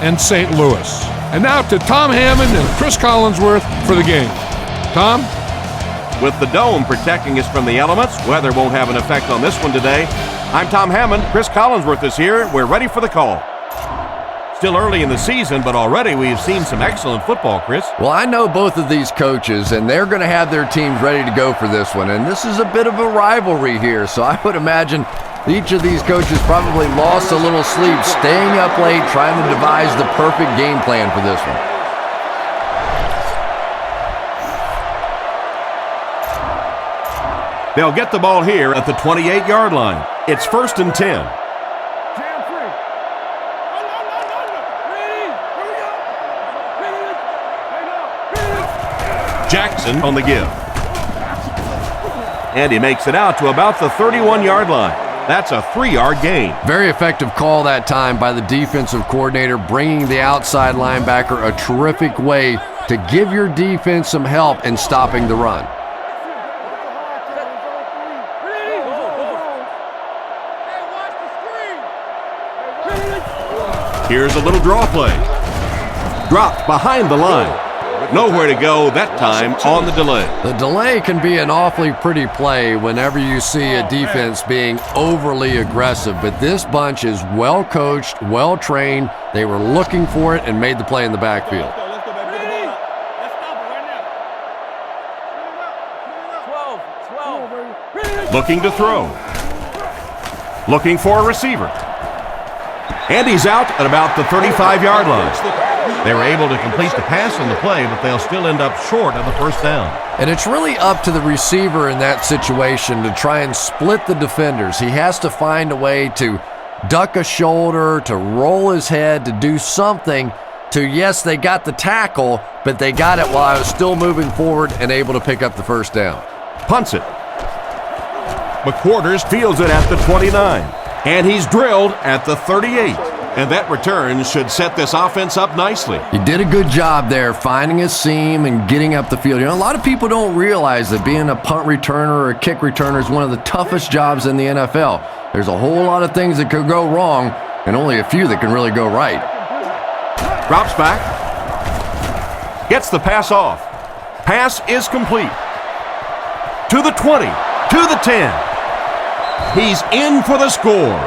and St. Louis. And now to Tom Hammond and Chris Collinsworth for the game. Tom? With the dome protecting us from the elements, weather won't have an effect on this one today. I'm Tom Hammond. Chris Collinsworth is here. We're ready for the call. Still early in the season, but already we've seen some excellent football, Chris. Well, I know both of these coaches, and they're going to have their teams ready to go for this one. And this is a bit of a rivalry here, so I would imagine each of these coaches probably lost a little sleep, staying up late, trying to devise the perfect game plan for this one. They'll get the ball here at the 28-yard line. It's 1st and 10. Jackson on the give. And he makes it out to about the 31-yard line. That's a 3-yard gain. Very effective call that time by the defensive coordinator, bringing the outside linebacker a terrific way to give your defense some help in stopping the run. Here's a little draw play. Dropped behind the line. Nowhere to go that time on the delay. The delay can be an awfully pretty play whenever you see a defense being overly aggressive, but this bunch is well coached, well trained. They were looking for it and made the play in the backfield. Looking to throw. Looking for a receiver. And he's out at about the 35-yard line. They were able to complete the pass on the play, but they'll still end up short of the first down. And it's really up to the receiver in that situation to try and split the defenders. He has to find a way to duck a shoulder, to roll his head, to do something to, yes, they got the tackle, but they got it while I was still moving forward and able to pick up the first down. Punts it. McQuarters fields it at the 29. And he's drilled at the 38. And that return should set this offense up nicely. He did a good job there, finding a seam and getting up the field. You know, a lot of people don't realize that being a punt returner or a kick returner is one of the toughest jobs in the NFL. There's a whole lot of things that could go wrong and only a few that can really go right. Drops back. Gets the pass off. Pass is complete. To the 20. To the 10. He's in for the score.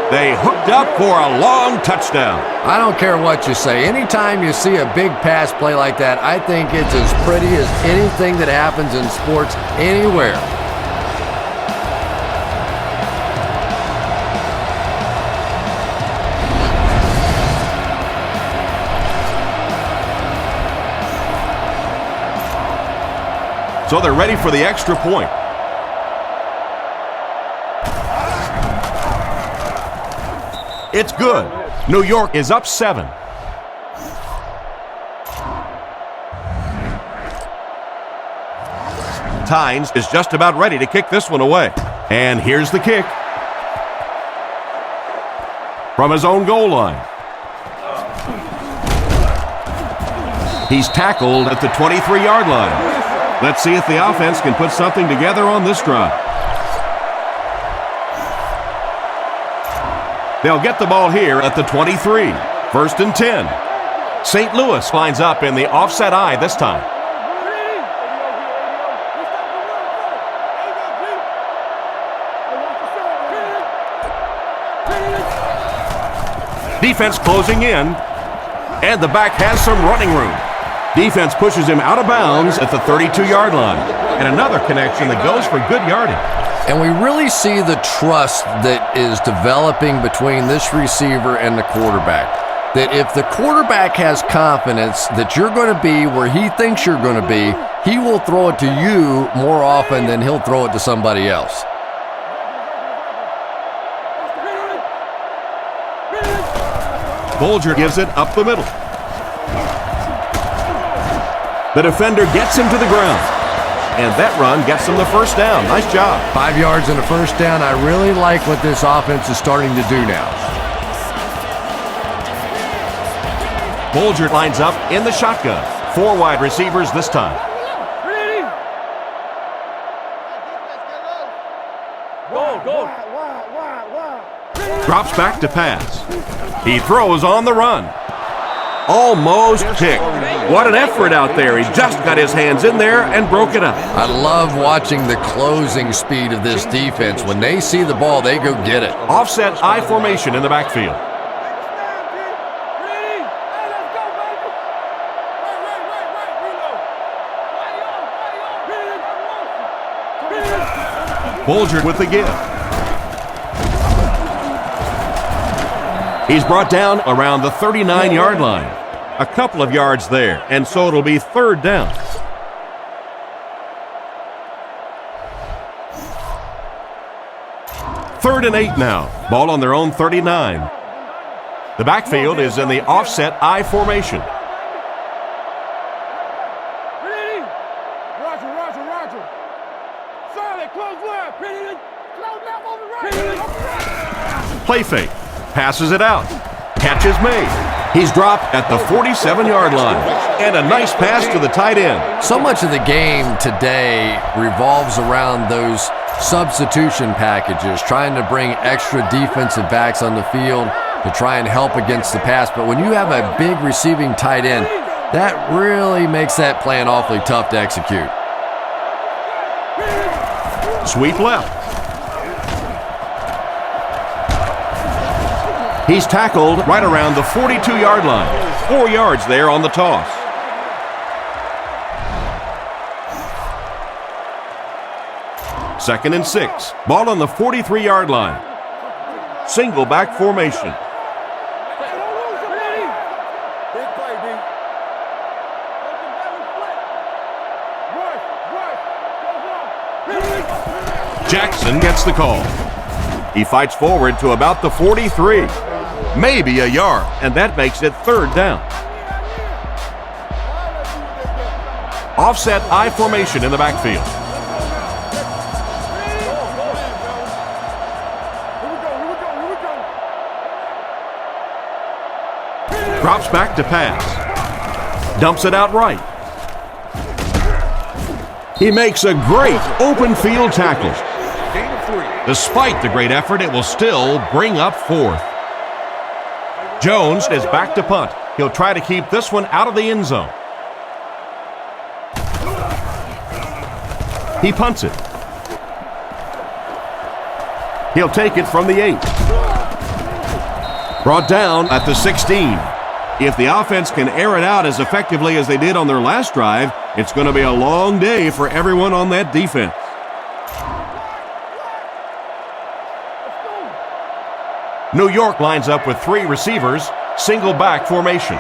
They hooked up for a long touchdown. I don't care what you say. Anytime you see a big pass play like that, I think it's as pretty as anything that happens in sports anywhere. So they're ready for the extra point. It's good. New York is up 7. Tynes is just about ready to kick this one away. And here's the kick. From his own goal line. He's tackled at the 23-yard line. Let's see if the offense can put something together on this drive. They'll get the ball here at the 23. 1st and 10. St. Louis lines up in the offset eye this time. Defense closing in. And the back has some running room. Defense pushes him out of bounds at the 32-yard line. And another connection that goes for good yardage. And we really see the trust that is developing between this receiver and the quarterback. That if the quarterback has confidence that you're going to be where he thinks you're going to be, he will throw it to you more often than he'll throw it to somebody else. Bolger gives it up the middle. The defender gets him to the ground. And that run gets them the first down. Nice job. 5 yards and a first down. I really like what this offense is starting to do now. Bolger lines up in the shotgun. 4 wide receivers this time. Drops back to pass. He throws on the run. Almost picked. What an effort out there. He just got his hands in there and broke it up. I love watching the closing speed of this defense. When they see the ball, they go get it. Offset I formation in the backfield. Bulger with the give. He's brought down around the 39-yard line. A couple of yards there, and so it'll be third down. Third and 8 now. Ball on their own 39. The backfield is in the offset I formation. Play fake. Passes it out. Catch is made. He's dropped at the 47-yard line. And a nice pass to the tight end. So much of the game today revolves around those substitution packages, trying to bring extra defensive backs on the field to try and help against the pass. But when you have a big receiving tight end, that really makes that plan awfully tough to execute. Sweep left. He's tackled right around the 42-yard line. 4 yards there on the toss. Second and 6. Ball on the 43-yard line. Single back formation. Jackson gets the call. He fights forward to about the 43. Maybe a yard, and that makes it third down. Offset I formation in the backfield. Drops back to pass. Dumps it out right. He makes a great open field tackle. Despite the great effort, it will still bring up fourth. Jones is back to punt. He'll try to keep this one out of the end zone. He punts it. He'll take it from the 8. Brought down at the 16. If the offense can air it out as effectively as they did on their last drive, it's going to be a long day for everyone on that defense. New York lines up with 3 receivers, single back formation.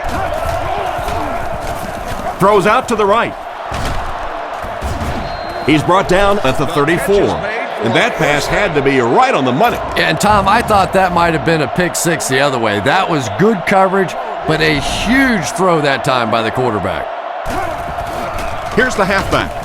Throws out to the right. He's brought down at the 34. And that pass had to be right on the money. Yeah, and Tom, I thought that might have been a pick 6 the other way. That was good coverage, but a huge throw that time by the quarterback. Here's the halfback.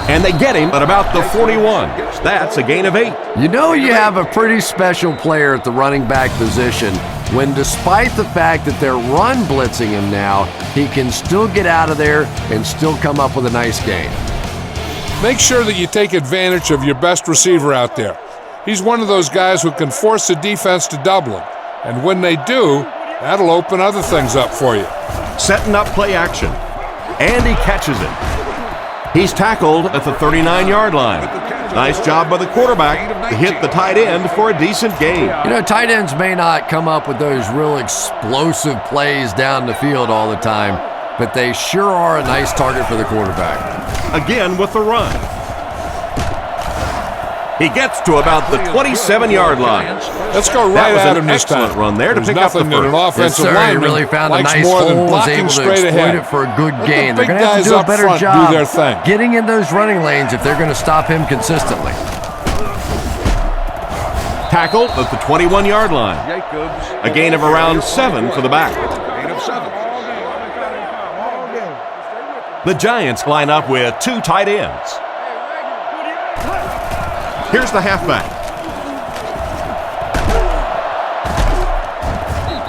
And they get him at about the 41. That's a gain of 8. You know you have a pretty special player at the running back position when, despite the fact that they're run blitzing him now, he can still get out of there and still come up with a nice gain. Make sure that you take advantage of your best receiver out there. He's one of those guys who can force the defense to double him. And when they do, that'll open other things up for you. Setting up play action. And he catches it. He's tackled at the 39-yard line. Nice job by the quarterback to hit the tight end for a decent gain. You know, tight ends may not come up with those real explosive plays down the field all the time, but they sure are a nice target for the quarterback. Again with the run. He gets to about the 27-yard line. Let's go right at him this time. Excellent run there to There's pick up the nothing that an first. offensive Yes, sir. He lineman really found a likes nice more than hole, was blocking able to straight exploit ahead. it for a good Let gain. the They're big going to have to guys do a up better front do job their thing. getting in those running lanes if they're going to stop him consistently. Tackled at the 21-yard line. A gain of around 7 for the back. The Giants line up with 2 tight ends. Here's the halfback.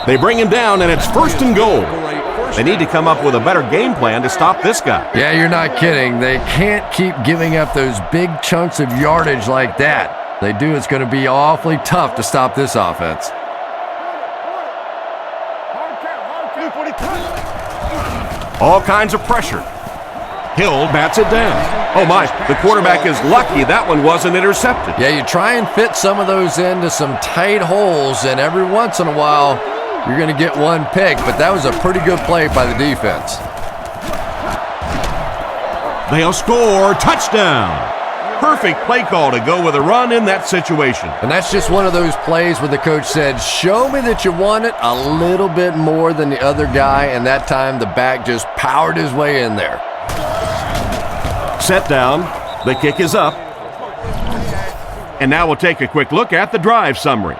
They bring him down, and it's first and goal. They need to come up with a better game plan to stop this guy. Yeah, you're not kidding. They can't keep giving up those big chunks of yardage like that. They do, it's going to be awfully tough to stop this offense. All kinds of pressure. Hill bats it down. Oh my, the quarterback is lucky that one wasn't intercepted. Yeah, you try and fit some of those into some tight holes, and every once in a while, you're going to get one pick, but that was a pretty good play by the defense. They'll score. Touchdown. Perfect play call to go with a run in that situation. And that's just one of those plays where the coach said, show me that you want it a little bit more than the other guy, and that time the back just powered his way in there. Set down. The kick is up. And now we'll take a quick look at the drive summary.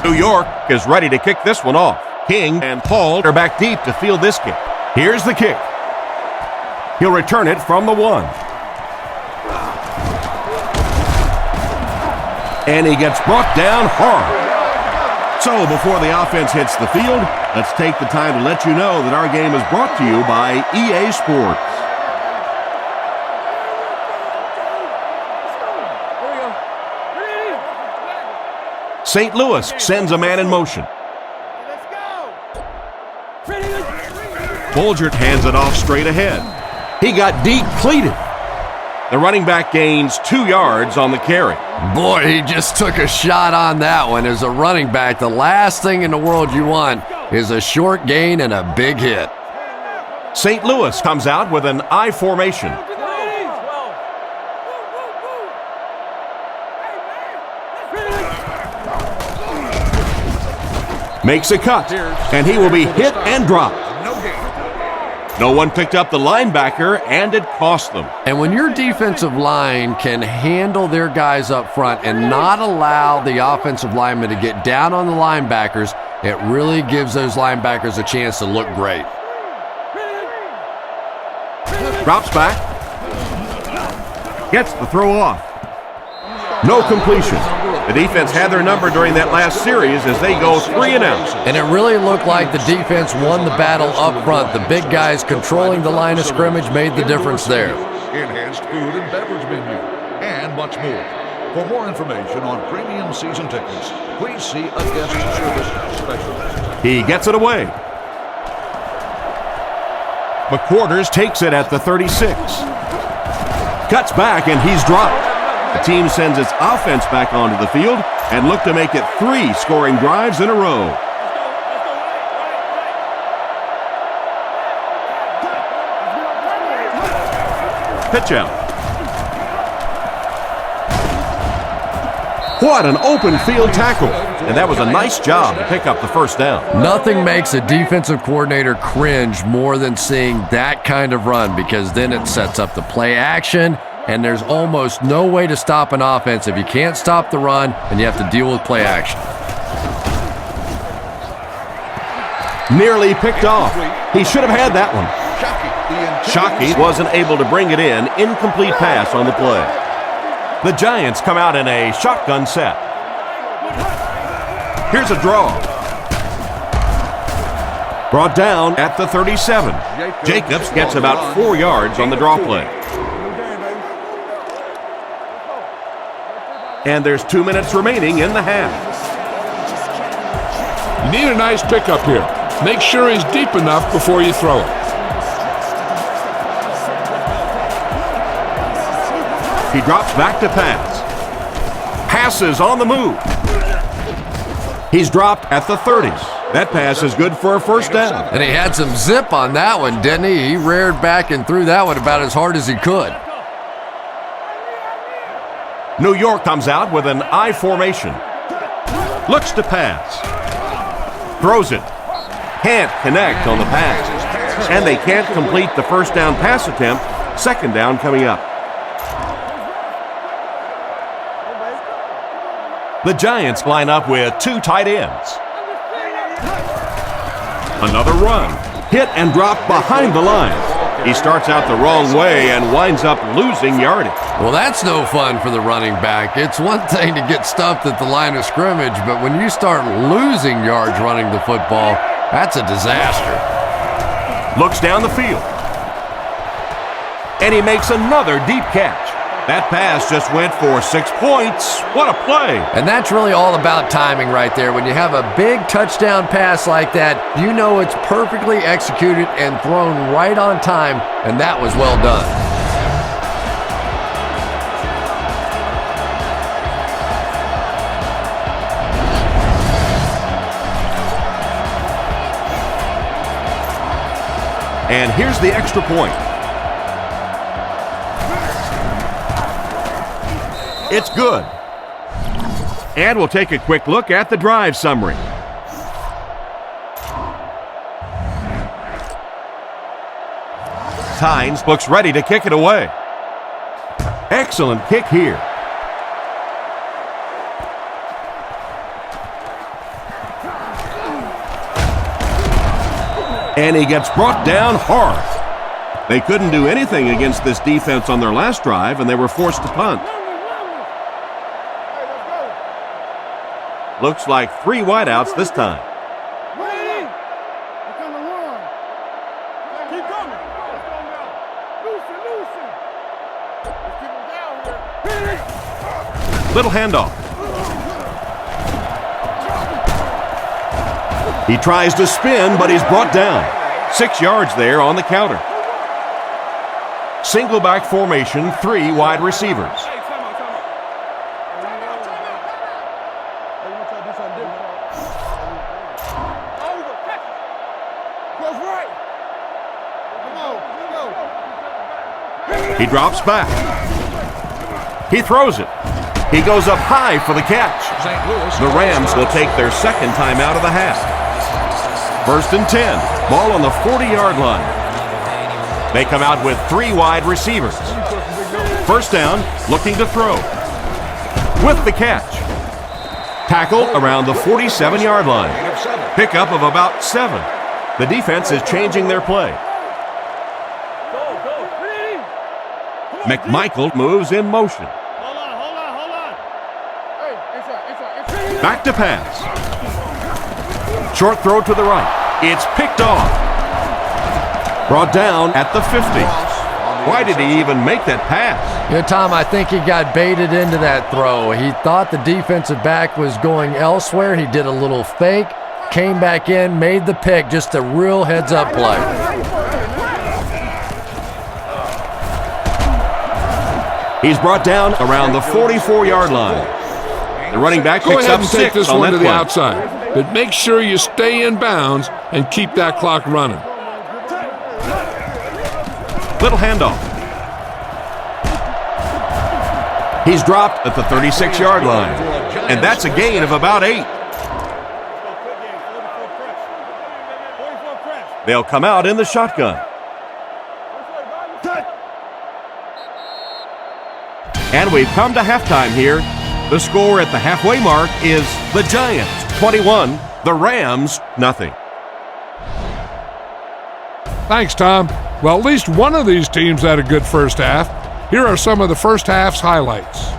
New York is ready to kick this one off. King and Paul are back deep to field this kick. Here's the kick. He'll return it from the 1. And he gets brought down hard. So before the offense hits the field, let's take the time to let you know that our game is brought to you by EA Sports. St. Louis sends a man in motion. Bolgert hands it off straight ahead. He got depleted. The running back gains 2 yards on the carry. Boy, he just took a shot on that one. As a running back, the last thing in the world you want is a short gain and a big hit. St. Louis comes out with an I formation. Makes a cut, and he will be hit and dropped. No one picked up the linebacker, and it cost them. And when your defensive line can handle their guys up front and not allow the offensive linemen to get down on the linebackers, it really gives those linebackers a chance to look great. Drops back. Gets the throw off. No completion. The defense had their number during that last series as they go 3 and out. And it really looked like the defense won the battle up front. The big guys controlling the line of scrimmage made the difference there. Enhanced food and beverage menu, and much more. For more information on premium season tickets, please see a guest service specialist. He gets it away. McQuarters takes it at the 36. Cuts back, and he's dropped. The team sends its offense back onto the field and look to make it 3 scoring drives in a row. Pitch out. What an open field tackle. And that was a nice job to pick up the first down. Nothing makes a defensive coordinator cringe more than seeing that kind of run, because then it sets up the play action, and there's almost no way to stop an offense if you can't stop the run and you have to deal with play action. Nearly picked off. He should have had that one. Shockey wasn't able to bring it in. Incomplete pass on the play. The Giants come out in a shotgun set. Here's a draw. Brought down at the 37. Jacobs gets about 4 yards on the draw play. And there's 2 minutes remaining in the half. You need a nice pickup here. Make sure he's deep enough before you throw it. He drops back to pass. Passes on the move. He's dropped at the 30s. That pass is good for a first down. And he had some zip on that one, didn't he? He reared back and threw that one about as hard as he could. New York comes out with an I formation. Looks to pass. Throws it. Can't connect on the pass. And they can't complete the first down pass attempt. Second down coming up. The Giants line up with 2 tight ends. Another run. Hit and drop behind the line. He starts out the wrong way and winds up losing yardage. Well, that's no fun for the running back. It's one thing to get stuffed at the line of scrimmage, but when you start losing yards running the football, that's a disaster. Looks down the field. And he makes another deep catch. That pass just went for 6 points. What a play. And that's really all about timing right there. When you have a big touchdown pass like that, you know it's perfectly executed and thrown right on time, and that was well done. And here's the extra point. It's good. And we'll take a quick look at the drive summary. Tynes looks ready to kick it away. Excellent kick here. And he gets brought down hard. They couldn't do anything against this defense on their last drive, and they were forced to punt. Looks like 3 wideouts this time. Little handoff. He tries to spin, but he's brought down. 6 yards there on the counter. Single back formation, 3 wide receivers. He drops back. He throws it. He goes up high for the catch. The Rams will take their second time out of the half. 1st and 10. Ball on the 40-yard line. They come out with 3 wide receivers. 1st down, looking to throw. With the catch. Tackle around the 47-yard line. Pickup of about 7. The defense is changing their play. McMichael moves in motion. Back to pass. Short throw to the right. It's picked off. Brought down at the 50. Why did he even make that pass? Yeah, Tom, I think he got baited into that throw. He thought the defensive back was going elsewhere. He did a little fake, came back in, made the pick, just a real heads-up play. He's brought down around the 44-yard line. The running back Go picks ahead up and take 6 this on one that to the play. outside, but make sure you stay in bounds and keep that clock running. Little handoff. He's dropped at the 36-yard line, and that's a gain of about 8. They'll come out in the shotgun. And we've come to halftime here. The score at the halfway mark is the Giants 21, the Rams nothing. Thanks, Tom. Well, at least one of these teams had a good first half. Here are some of the first half's highlights.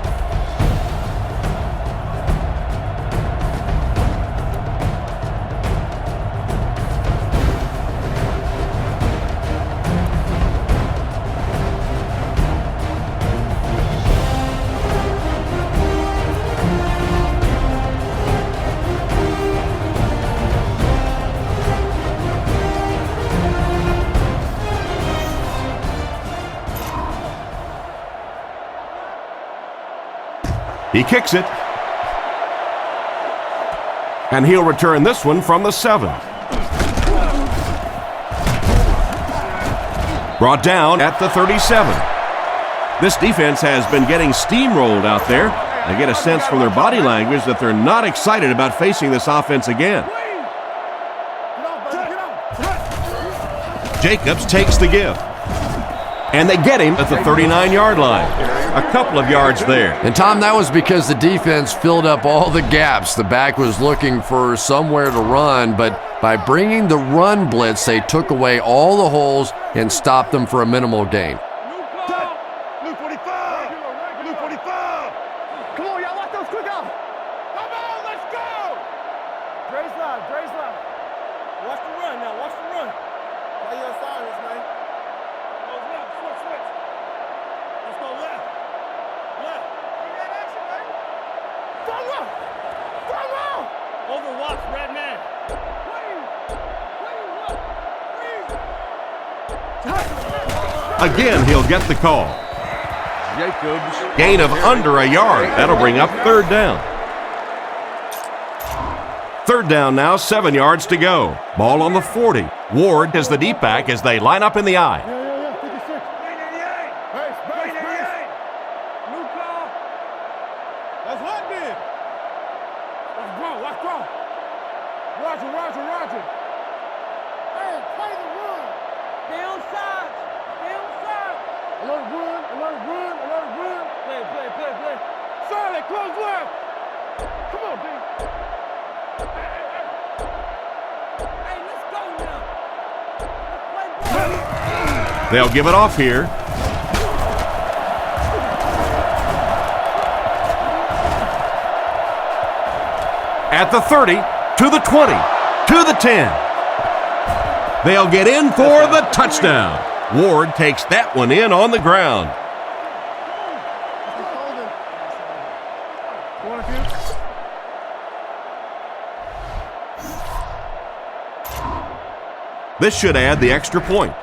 He kicks it. And he'll return this one from the 7. Brought down at the 37. This defense has been getting steamrolled out there. I get a sense from their body language that they're not excited about facing this offense again. Jacobs takes the give. And they get him at the 39-yard line. A couple of yards there. And, Tom, that was because the defense filled up all the gaps. The back was looking for somewhere to run, but by bringing the run blitz, they took away all the holes and stopped them for a minimal gain. Again, he'll get the call. Gain of under a yard. That'll bring up third down. Third down now, 7 yards to go. Ball on the 40. Ward is the deep back as they line up in the I. Roger. Hey, play the run. Stay on side. Alert run. Play. Charlie, close left. Come on, D. Hey, let's go now. They'll give it off here. At the 30, to the 20, to the 10. They'll get in for the touchdown. Ward takes that one in on the ground. This should add the extra point.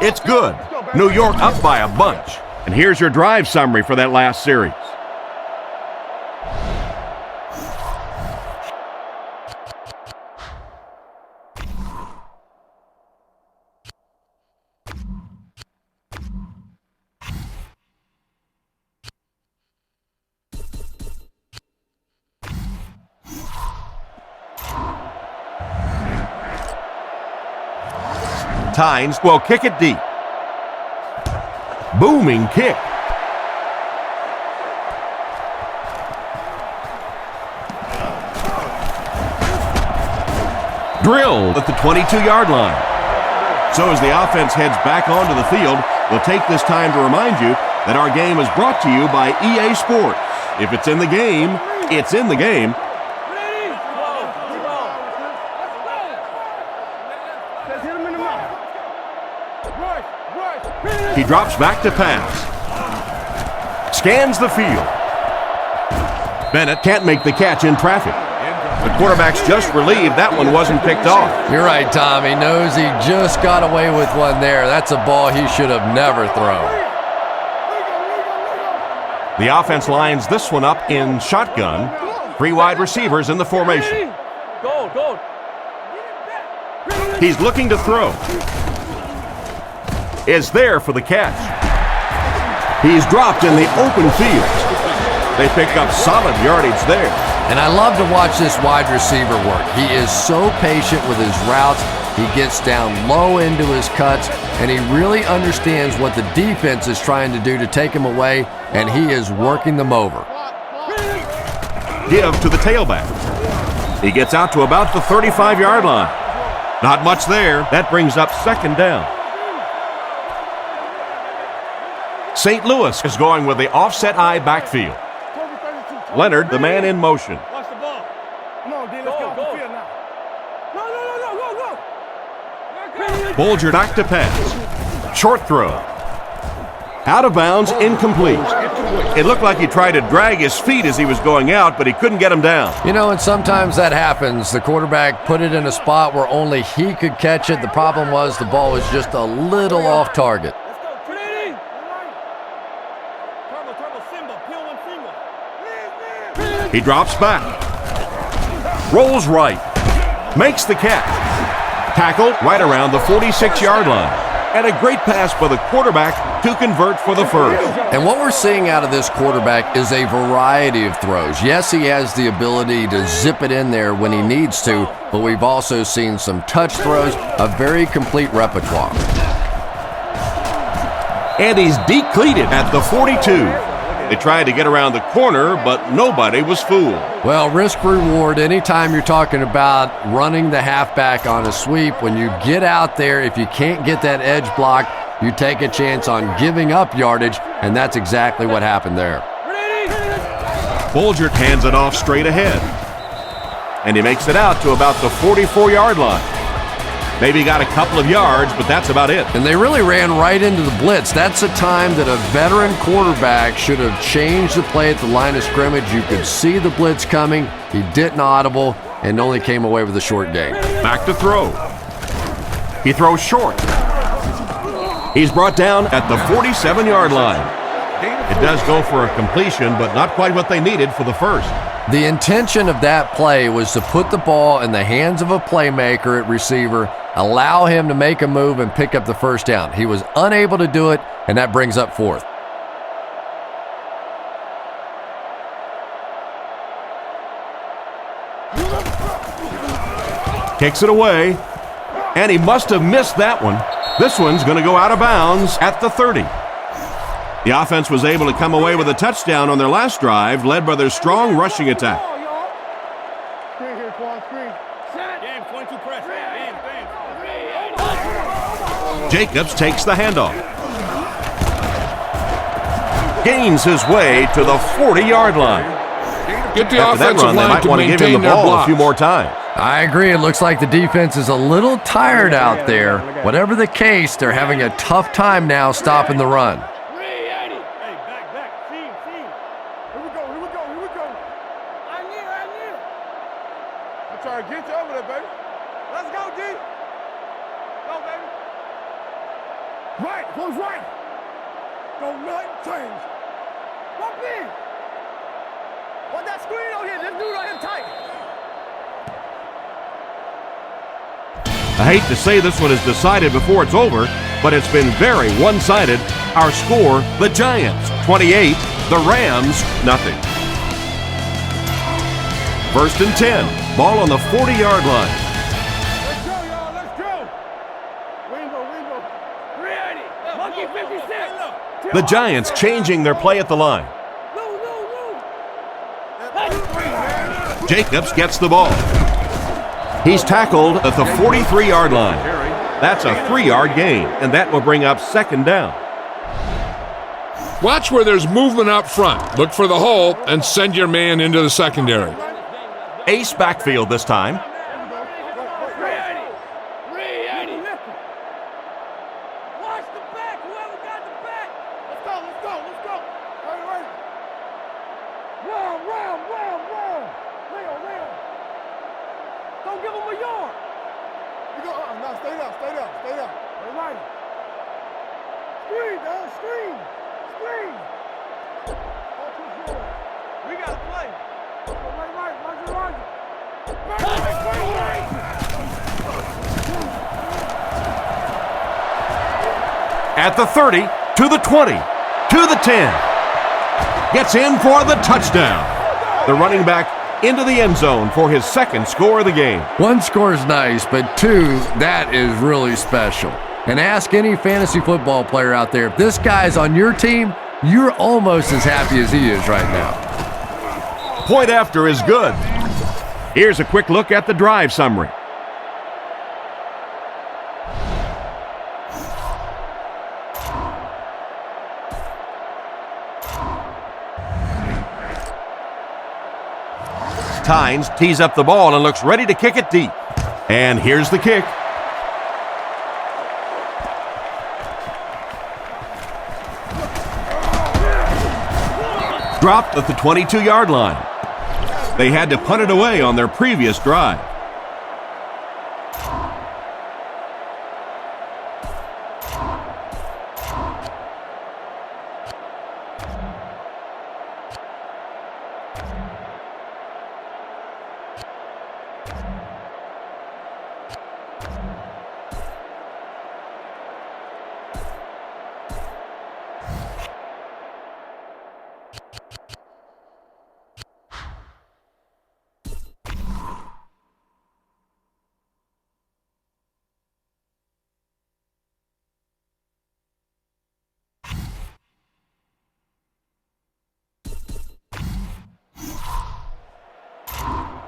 It's good. New York up by a bunch. And here's your drive summary for that last series. Tynes will kick it deep. Booming kick. Drilled at the 22-yard line. So as the offense heads back onto the field, we'll take this time to remind you that our game is brought to you by EA Sports. If it's in the game, it's in the game. He drops back to pass. Scans the field. Bennett can't make the catch in traffic. The quarterback's just relieved that one wasn't picked off. You're right, Tom. He knows he just got away with one there. That's a ball he should have never thrown. The offense lines this one up in shotgun. 3 wide receivers in the formation. Go. He's looking to throw. Is there for the catch. He's dropped in the open field. They pick up solid yardage there. And I love to watch this wide receiver work. He is so patient with his routes. He gets down low into his cuts, and he really understands what the defense is trying to do to take him away, and he is working them over. Give to the tailback. He gets out to about the 35-yard line. Not much there. That brings up second down. St. Louis is going with the offset I backfield. Leonard, the man in motion. Watch the ball. Come on, D, let's get off the field now. No. Bulger back to pass. Short throw. Out of bounds, incomplete. It looked like he tried to drag his feet as he was going out, but he couldn't get him down. You know, and sometimes that happens. The quarterback put it in a spot where only he could catch it. The problem was the ball was just a little off target. He drops back. Rolls right. Makes the catch. Tackled right around the 46-yard line. And a great pass by the quarterback to convert for the first. And what we're seeing out of this quarterback is a variety of throws. Yes, he has the ability to zip it in there when he needs to, but we've also seen some touch throws, a very complete repertoire. And he's decleated at the 42. They tried to get around the corner, but nobody was fooled. Well, risk reward, anytime you're talking about running the halfback on a sweep, when you get out there, if you can't get that edge block, you take a chance on giving up yardage, and that's exactly what happened there. Bulger hands it off straight ahead. And he makes it out to about the 44-yard line. Maybe got a couple of yards, but that's about it. And they really ran right into the blitz. That's a time that a veteran quarterback should have changed the play at the line of scrimmage. You could see the blitz coming. He didn't audible and only came away with a short gain. Back to throw. He throws short. He's brought down at the 47-yard line. It does go for a completion, but not quite what they needed for the first. The intention of that play was to put the ball in the hands of a playmaker at receiver, allow him to make a move and pick up the first down. He was unable to do it, and that brings up fourth. Kicks it away, and he must have missed that one. This one's going to go out of bounds at the 30. The offense was able to come away with a touchdown on their last drive, led by their strong rushing attack. Screen here, Quan, screen. James, 22 press. Jacobs takes the handoff. Gains his way to the 40-yard line. Get the After that offensive run, they line might to want to give maintain him the their ball a blocks. few more times. I agree. It looks like the defense is a little tired out there. Whatever the case, they're having a tough time now stopping the run. Hey, back. See. Here we go. I knew. I'm trying to get you over there, baby. Let's go, D. Go, baby. Right, close right. Don't nothing change. What big? What that screen on here? This dude on him tight. I hate to say this one is decided before it's over, but it's been very one-sided. Our score, the Giants 28, the Rams nothing. 1st and 10, ball on the 40-yard line. Let's go, y'all. Let's go. Wingo. 380. Monkey 56. The Giants changing their play at the line. Jacobs gets the ball. He's tackled at the 43-yard line. That's a 3-yard gain, and that will bring up 2nd down. Watch where there's movement up front. Look for the hole and send your man into the secondary. Ace backfield this time. 380. Watch the back. Whoever got the back. Let's go. Hurry. Round. Leo. Don't give him a yard. You go, no, stay down. All right. Screen. We got to play. Right. At the 30, to the 20, to the 10. Gets in for the touchdown. The running back into the end zone for his 2nd score of the game. One score is nice, but 2, that is really special. And ask any fantasy football player out there, if this guy's on your team, you're almost as happy as he is right now. Point after is good. Here's a quick look at the drive summary. Tynes tees up the ball and looks ready to kick it deep. And here's the kick. Dropped at the 22-yard line. They had to punt it away on their previous drive.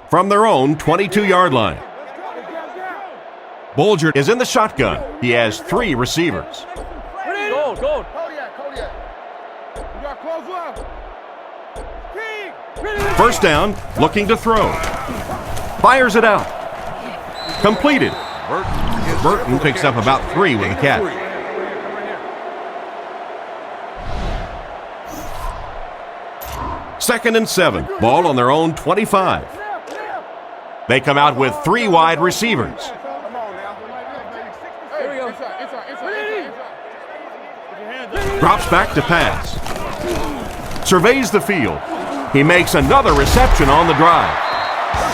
From their own 22-yard line. Bolger is in the shotgun. He has 3 receivers. Gold. Kodiak. You got close left. King. 1st down, looking to throw. Fires it out. Completed. Burton picks up about 3 with a catch. 2nd and 7. Ball on their own 25. They come out with 3 wide receivers. Drops back to pass. Surveys the field. He makes another reception on the drive.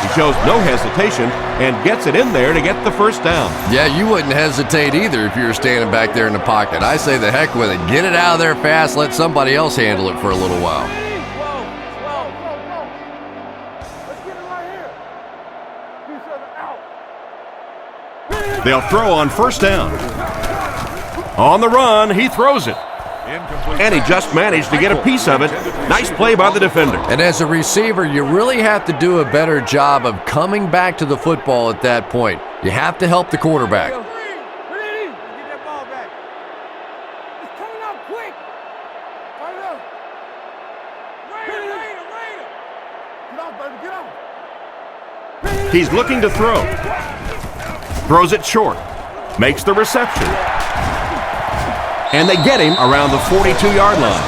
He shows no hesitation and gets it in there to get the first down. Yeah, you wouldn't hesitate either if you were standing back there in the pocket. I say the heck with it. Get it out of there fast. Let somebody else handle it for a little while. They'll throw on first down. On the run, he throws it. And he just managed to get a piece of it. Nice play by the defender. And as a receiver, you really have to do a better job of coming back to the football at that point. You have to help the quarterback. He's looking to throw. Throws it short. Makes the reception. And they get him around the 42-yard line.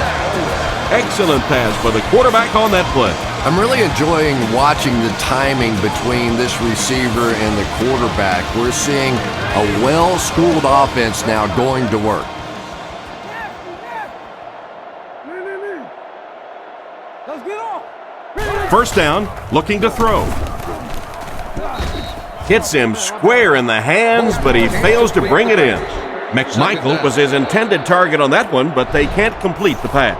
Excellent pass by the quarterback on that play. I'm really enjoying watching the timing between this receiver and the quarterback. We're seeing a well-schooled offense now going to work. First down, looking to throw. Hits him square in the hands, but he fails to bring it in. McMichael was his intended target on that one, but they can't complete the pass.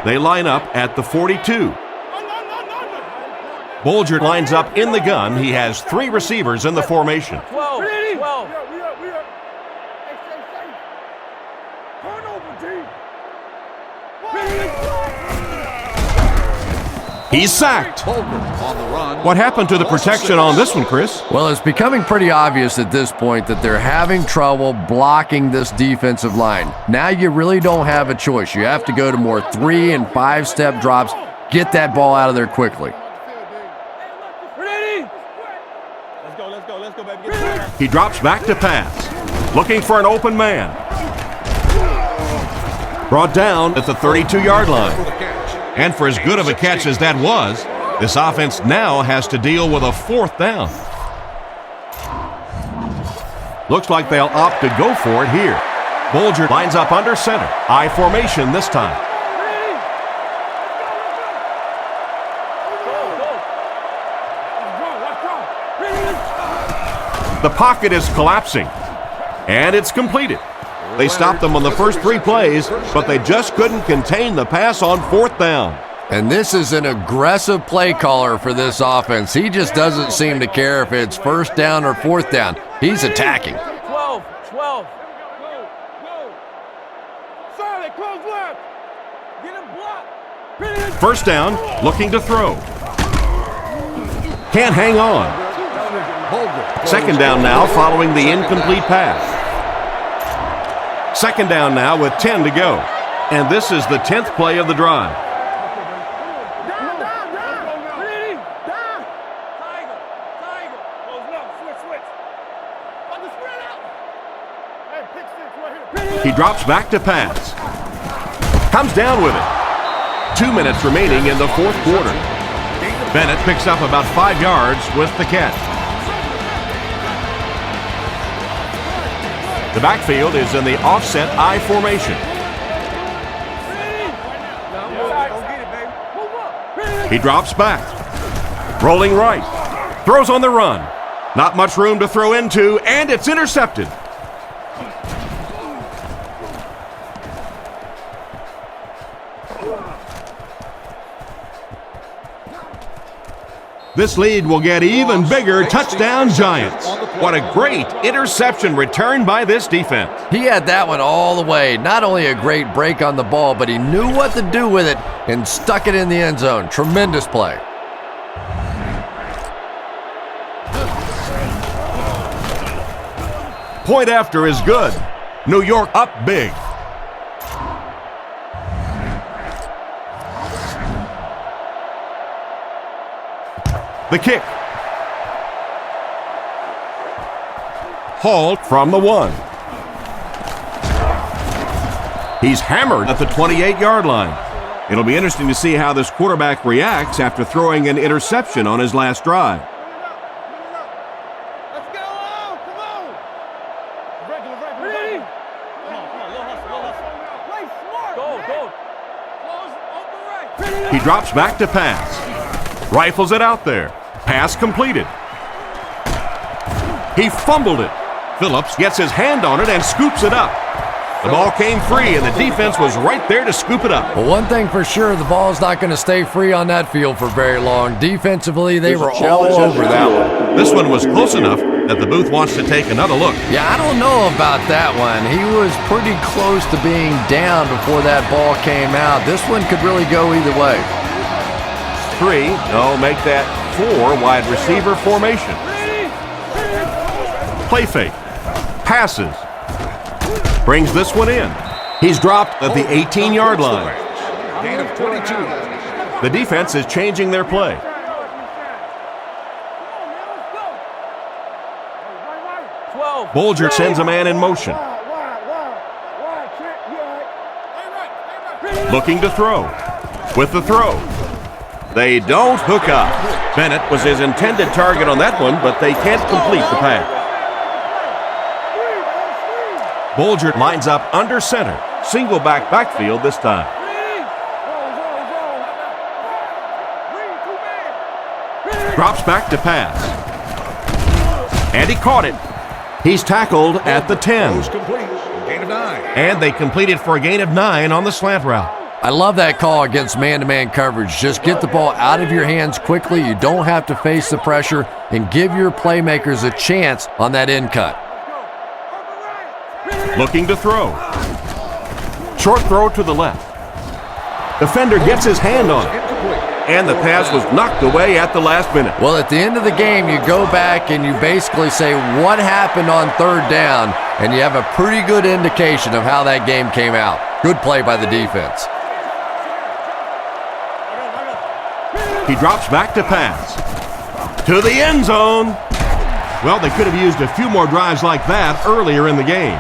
They line up at the 42. Bolger lines up in the gun. He has 3 receivers in the formation. 12. He's sacked. What happened to the protection on this one, Chris? Well, it's becoming pretty obvious at this point that they're having trouble blocking this defensive line. Now you really don't have a choice. You have to go to more 3- and 5-step drops. Get that ball out of there quickly. Let's go, baby. He drops back to pass, looking for an open man. Brought down at the 32-yard line. And for as good of a catch as that was, this offense now has to deal with a 4th down. Looks like they'll opt to go for it here. Bolger lines up under center. I formation this time. The pocket is collapsing, and it's completed. They stopped them on the first 3 plays, but they just couldn't contain the pass on 4th down. And this is an aggressive play caller for this offense. He just doesn't seem to care if it's 1st down or 4th down. He's attacking. 12. Solid, close left. Get him blocked. First down, looking to throw. Can't hang on. 2nd down now following the incomplete pass. 2nd down now with 10 to go. And this is the 10th play of the drive. He drops back to pass. Comes down with it. 2 minutes remaining in the 4th quarter. Bennett picks up about 5 yards with the catch. The backfield is in the offset I formation. He drops back. Rolling right. Throws on the run. Not much room to throw into, and it's intercepted. This lead will get even bigger. Touchdown, Giants. What a great interception return by this defense. He had that one all the way. Not only a great break on the ball, but he knew what to do with it and stuck it in the end zone. Tremendous play. Point after is good. New York up big. The kick. Hauled from the 1. He's hammered at the 28-yard line. It'll be interesting to see how this quarterback reacts after throwing an interception on his last drive. He drops back to pass. Rifles it out there. Pass completed. He fumbled it. Phillips gets his hand on it and scoops it up. The ball came free, and the defense was right there to scoop it up. Well, one thing for sure, the ball's not going to stay free on that field for very long. Defensively, they were all over that one. This one was close enough that the booth wants to take another look. Yeah, I don't know about that one. He was pretty close to being down before that ball came out. This one could really go either way. 3, no, make that 4 wide receiver formation. Play fake. Passes. Brings this one in. He's dropped at the 18-yard line. Gain of 22. The defense is changing their play. Bolger sends a man in motion. Looking to throw. With the throw. They don't hook up. Bennett was his intended target on that one, but they can't complete the pass. Bolger lines up under center. Single backfield this time. Drops back to pass. And he caught it. He's tackled at the 10. Gain of 9. And they completed for a gain of 9 on the slant route. I love that call against man-to-man coverage. Just get the ball out of your hands quickly. You don't have to face the pressure, and give your playmakers a chance on that end cut. Looking to throw. Short throw to the left. Defender gets his hand on it. And the pass was knocked away at the last minute. Well, at the end of the game, you go back and you basically say what happened on third down, and you have a pretty good indication of how that game came out. Good play by the defense. He drops back to pass. To the end zone. Well, they could have used a few more drives like that earlier in the game.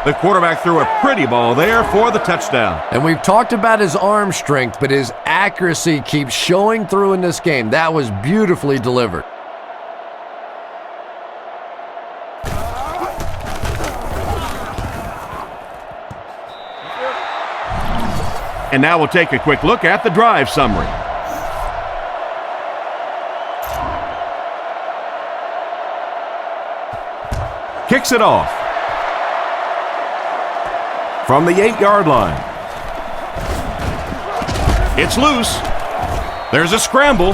The quarterback threw a pretty ball there for the touchdown. And we've talked about his arm strength, but his accuracy keeps showing through in this game. That was beautifully delivered. And now we'll take a quick look at the drive summary. Kicks it off. From the 8-yard line. It's loose. There's a scramble.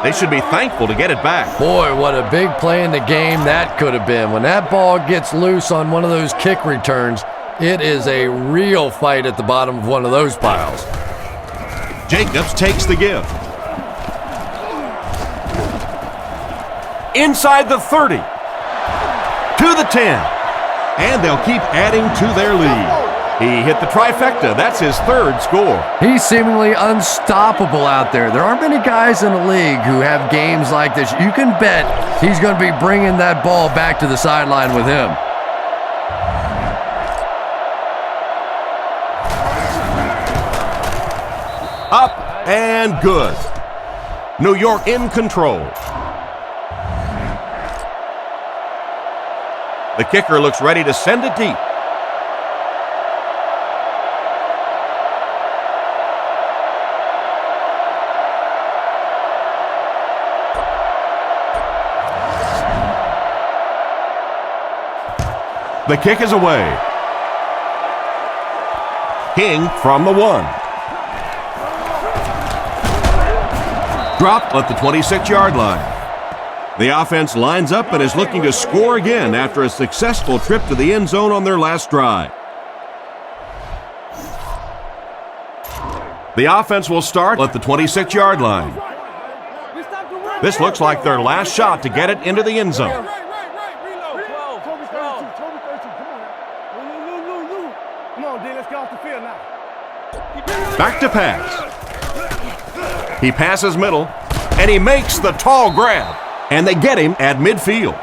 They should be thankful to get it back. Boy, what a big play in the game that could have been. When that ball gets loose on one of those kick returns, it is a real fight at the bottom of one of those piles. Jacobs takes the give. Inside the 30. To the 10. And they'll keep adding to their lead. He hit the trifecta. That's his third score. He's seemingly unstoppable out there. There aren't many guys in the league who have games like this. You can bet he's going to be bringing that ball back to the sideline with him. Up and good. New York in control. The kicker looks ready to send it deep. The kick is away. King from the 1. Dropped at the 26-yard line. The offense lines up and is looking to score again after a successful trip to the end zone on their last drive. The offense will start at the 26-yard line. This looks like their last shot to get it into the end zone. Back to pass. He passes middle, and he makes the tall grab. And they get him at midfield.